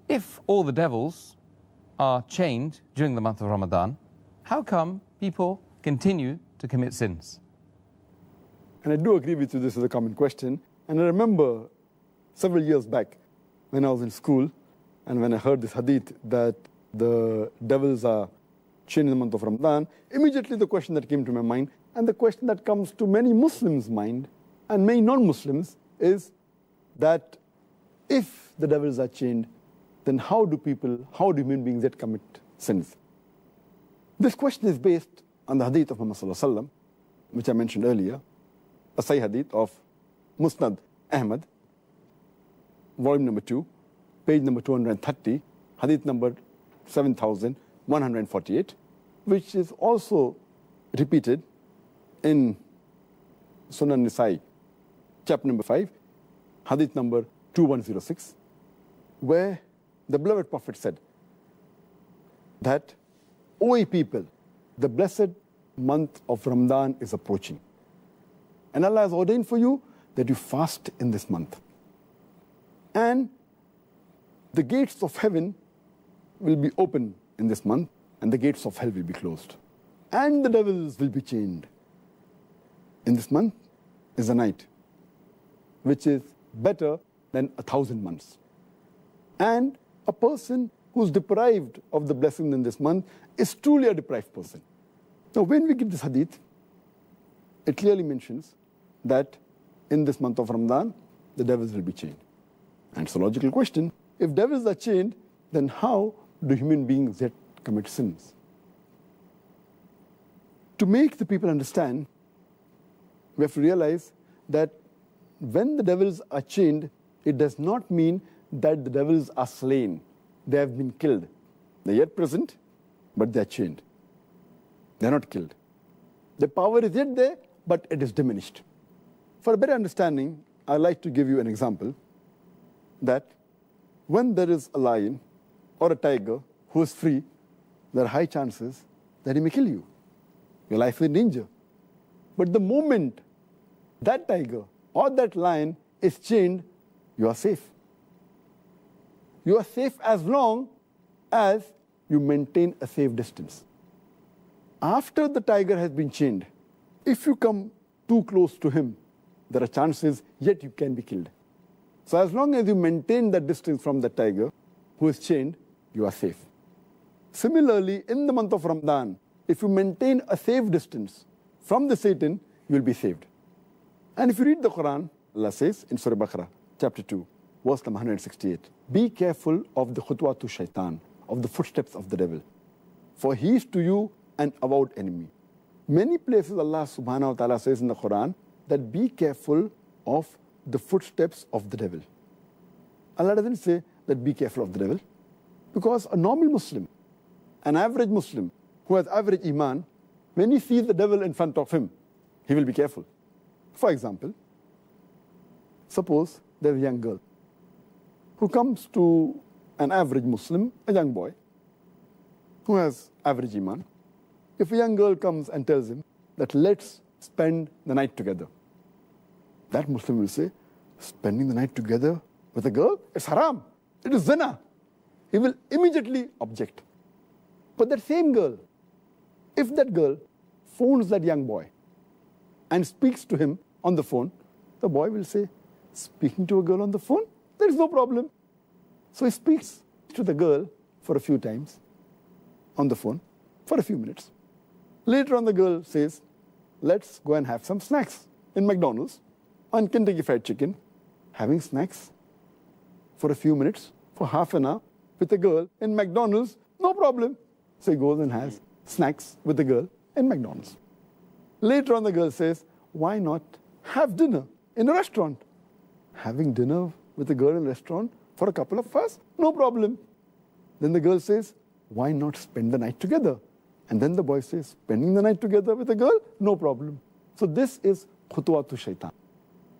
if all the devils are chained during the month of Ramadan, how come people continue to commit sins? And I do agree with you, this is a common question. And I remember several years back when I was in school and when I heard this hadith that the devils are chained in the month of Ramadan, immediately the question that came to my mind, and the question that comes to many Muslims' mind and many non-Muslims, is that if the devils are chained, then how do human beings yet commit sins? This question is based on the hadith of Muhammad sallallahu alaihi wasallam, which I mentioned earlier, a Sahih hadith of Musnad Ahmad, volume number 2, page number 230, hadith number 7148, which is also repeated in Sunan Nisa'i, chapter number 5, hadith number 2106, where the beloved Prophet said that, O ye people, the blessed month of Ramadan is approaching. And Allah has ordained for you that you fast in this month. And the gates of heaven will be open in this month, and the gates of hell will be closed. And the devils will be chained. In this month is a night, which is better than 1,000 months. And a person who's deprived of the blessing in this month is truly a deprived person. Now, when we get this hadith, it clearly mentions that in this month of Ramadan, the devils will be chained. And it's a logical question. If devils are chained, then how do human beings yet commit sins? To make the people understand, we have to realize that when the devils are chained, it does not mean that the devils are slain. They have been killed. They're yet present, but they're chained. They're not killed. The power is yet there, but it is diminished. For a better understanding, I'd like to give you an example that when there is a lion or a tiger who is free, there are high chances that he may kill you. Your life is in danger. But the moment that tiger or that lion is chained, you are safe. You are safe as long as you maintain a safe distance. After the tiger has been chained, if you come too close to him, there are chances yet you can be killed. So as long as you maintain that distance from the tiger who is chained, you are safe. Similarly, in the month of Ramadan, if you maintain a safe distance from the Satan, you will be saved. And if you read the Quran, Allah says in Surah Baqarah, chapter 2, verse number 168, be careful of the khutwatu shaitan, of the footsteps of the devil, for he is to you an avowed enemy. Many places Allah subhanahu wa ta'ala says in the Quran that be careful of the footsteps of the devil. Allah doesn't say that be careful of the devil, because a normal Muslim, an average Muslim who has average Iman, when he sees the devil in front of him, he will be careful. For example, suppose there's a young girl who comes to an average Muslim, a young boy, who has average Iman. If a young girl comes and tells him that let's spend the night together, that Muslim will say, spending the night together with a girl, it's haram, it is zina. He will immediately object. But that same girl, if that girl phones that young boy and speaks to him on the phone, the boy will say, speaking to a girl on the phone, there is no problem. So he speaks to the girl for a few times on the phone for a few minutes. Later on, the girl says, let's go and have some snacks in McDonald's on Kentucky Fried Chicken. Having snacks for a few minutes, for half an hour, with a girl in McDonald's, no problem. So he goes and has snacks with the girl in McDonald's. Later on, the girl says, why not have dinner in a restaurant? Having dinner with a girl in a restaurant for a couple of hours, no problem. Then the girl says, why not spend the night together? And then the boy says, spending the night together with a girl, no problem. So this is khutwatu shaitan,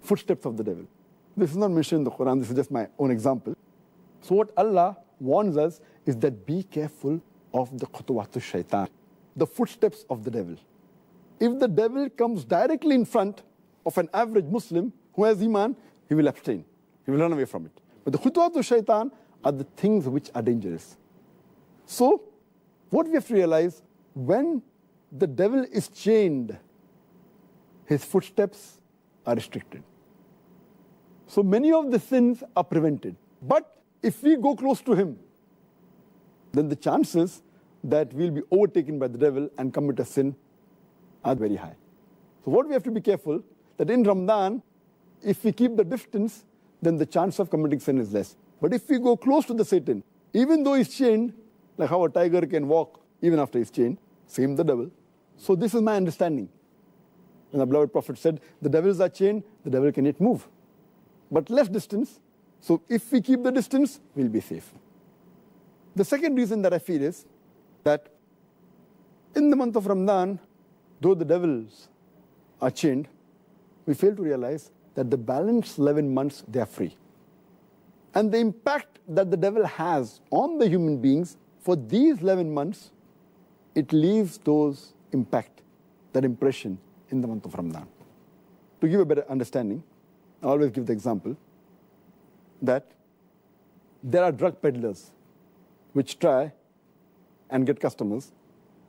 footsteps of the devil. This is not mentioned in the Quran, this is just my own example. So what Allah warns us is that be careful of the khutwatu shaitan, the footsteps of the devil. If the devil comes directly in front of an average Muslim who has Iman, he will abstain. He will run away from it. But the khutwatu shaitan are the things which are dangerous. So, what we have to realize, when the devil is chained, his footsteps are restricted. So many of the sins are prevented. But if we go close to him, then the chances that we'll be overtaken by the devil and commit a sin are very high. So what we have to be careful, that in Ramadan, if we keep the distance, then the chance of committing sin is less. But if we go close to the Satan, even though he's chained, like how a tiger can walk even after he's chained, same the devil. So this is my understanding. And the beloved Prophet said, the devils are chained, the devil can yet move. But less distance. So if we keep the distance, we'll be safe. The second reason that I feel is that in the month of Ramadan, though the devils are chained, we fail to realize that the balanced 11 months, they are free. And the impact that the devil has on the human beings for these 11 months, it leaves those impact, that impression in the month of Ramadan. To give a better understanding, I always give the example that there are drug peddlers which try and get customers,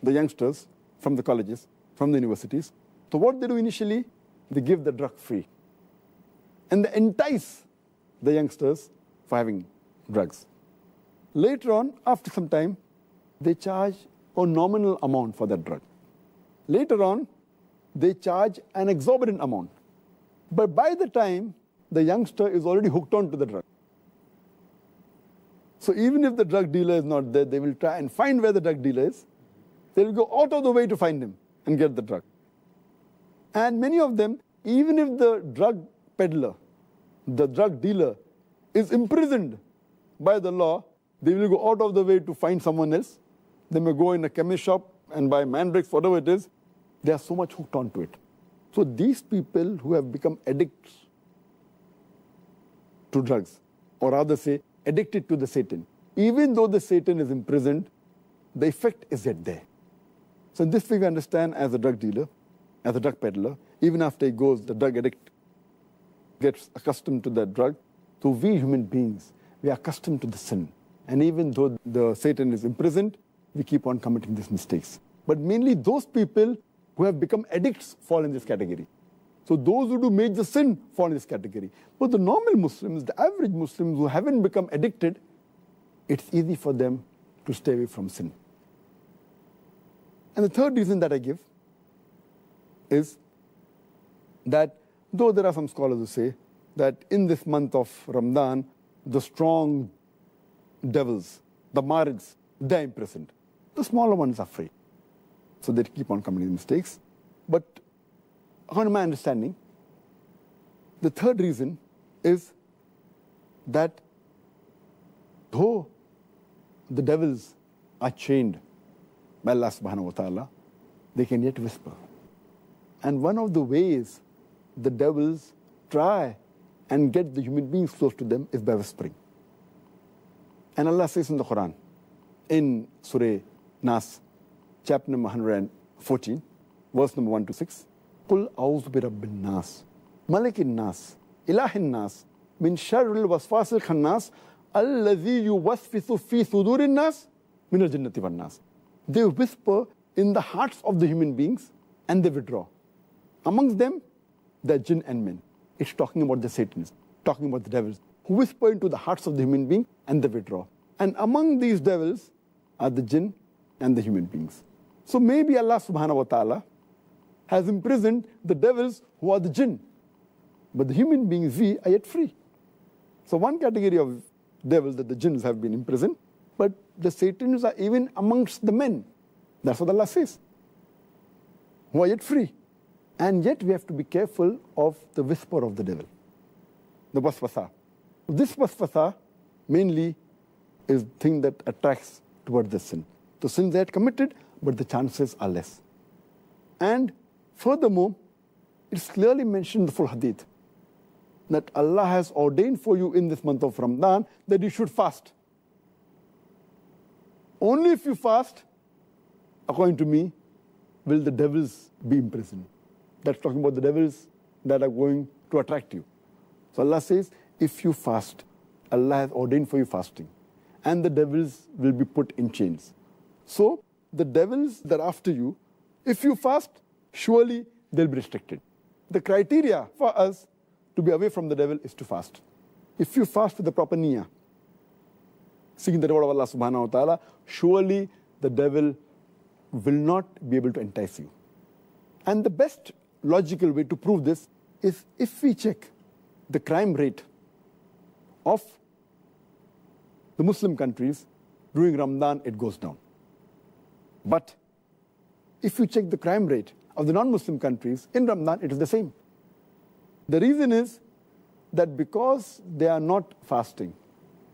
the youngsters from the colleges, from the universities. So what they do initially, they give the drug free. And they entice the youngsters for having drugs. Later on, after some time, they charge a nominal amount for that drug. Later on, they charge an exorbitant amount. But by the time, the youngster is already hooked on to the drug. So even if the drug dealer is not there, they will try and find where the drug dealer is. They will go out of the way to find him and get the drug. And many of them, even if the drug peddler, the drug dealer, is imprisoned by the law, they will go out of the way to find someone else. They may go in a chemist shop and buy mandrakes, whatever it is. They are so much hooked onto it. So these people who have become addicts to drugs, or rather say, addicted to the Satan, even though the Satan is imprisoned, the effect is yet there. So in this way we understand, as a drug dealer, as a drug peddler, even after he goes, the drug addict gets accustomed to that drug. So we human beings, we are accustomed to the sin. And even though the Satan is imprisoned, we keep on committing these mistakes. But mainly those people who have become addicts fall in this category. So those who do major sin fall in this category. But the normal Muslims, the average Muslims who haven't become addicted, it's easy for them to stay away from sin. And the third reason that I give is that though there are some scholars who say that in this month of Ramadan, the strong devils, the marids, they're imprisoned. The smaller ones are free. So they keep on committing mistakes. But according to my understanding, the third reason is that though the devils are chained by Allah subhanahu wa ta'ala, they can yet whisper. And one of the ways the devils try and get the human beings close to them is by whispering. And Allah says in the Quran, in Surah Nas, chapter number 114, verse number 1 to 6, قُلْ أَعُوذُ بِرَبِّ النَّاسِ مَلِكِ النَّاسِ إِلَهِ النَّاسِ مِنْ شَرِّ الْوَسْوَاسِ الْخَنَّاسِ الَّذِي يُوَسْوِسُ فِي صُدُورِ النَّاسِ مِنَ الْجِنَّةِ وَالنَّاسِ. They whisper in the hearts of the human beings and they withdraw. Amongst them, there are jinn and men. It's talking about the Satans, talking about the devils, who whisper into the hearts of the human being and they withdraw. And among these devils are the jinn and the human beings. So maybe Allah subhanahu wa ta'ala has imprisoned the devils who are the jinn. But the human beings, we are yet free. So one category of devils, that the jinns have been imprisoned, but the Satans are even amongst the men. That's what Allah says. Who are yet free. And yet we have to be careful of the whisper of the devil, the waswasa. This waswasa mainly is the thing that attracts towards the sin. The sins they had committed, but the chances are less. And furthermore, it's clearly mentioned in the full hadith that Allah has ordained for you in this month of Ramadan that you should fast. Only if you fast, according to me, will the devils be imprisoned. That's talking about the devils that are going to attract you. So Allah says, if you fast, Allah has ordained for you fasting. and the devils will be put in chains. So the devils that are after you, if you fast, surely they'll be restricted. The criteria for us to be away from the devil is to fast. If you fast with the proper niyyah, seeking the reward of Allah subhanahu wa ta'ala, surely the devil will not be able to entice you. And the best logical way to prove this is if we check the crime rate of the Muslim countries during Ramadan, it goes down. But if you check the crime rate of the non-Muslim countries in Ramadan, it is the same. The reason is that because they are not fasting,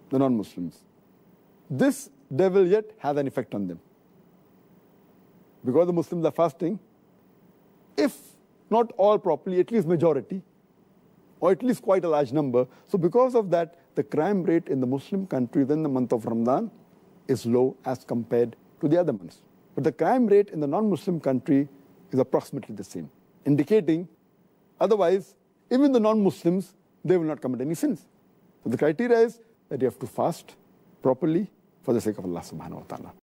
the non-Muslims, this devil yet has an effect on them. Because the Muslims are fasting, if not all properly, at least majority, or at least quite a large number. So because of that, the crime rate in the Muslim countries in the month of Ramadan is low as compared to the other months. But the crime rate in the non-Muslim country is approximately the same, indicating otherwise, even the non-Muslims, they will not commit any sins. So the criteria is that you have to fast properly for the sake of Allah subhanahu wa ta'ala.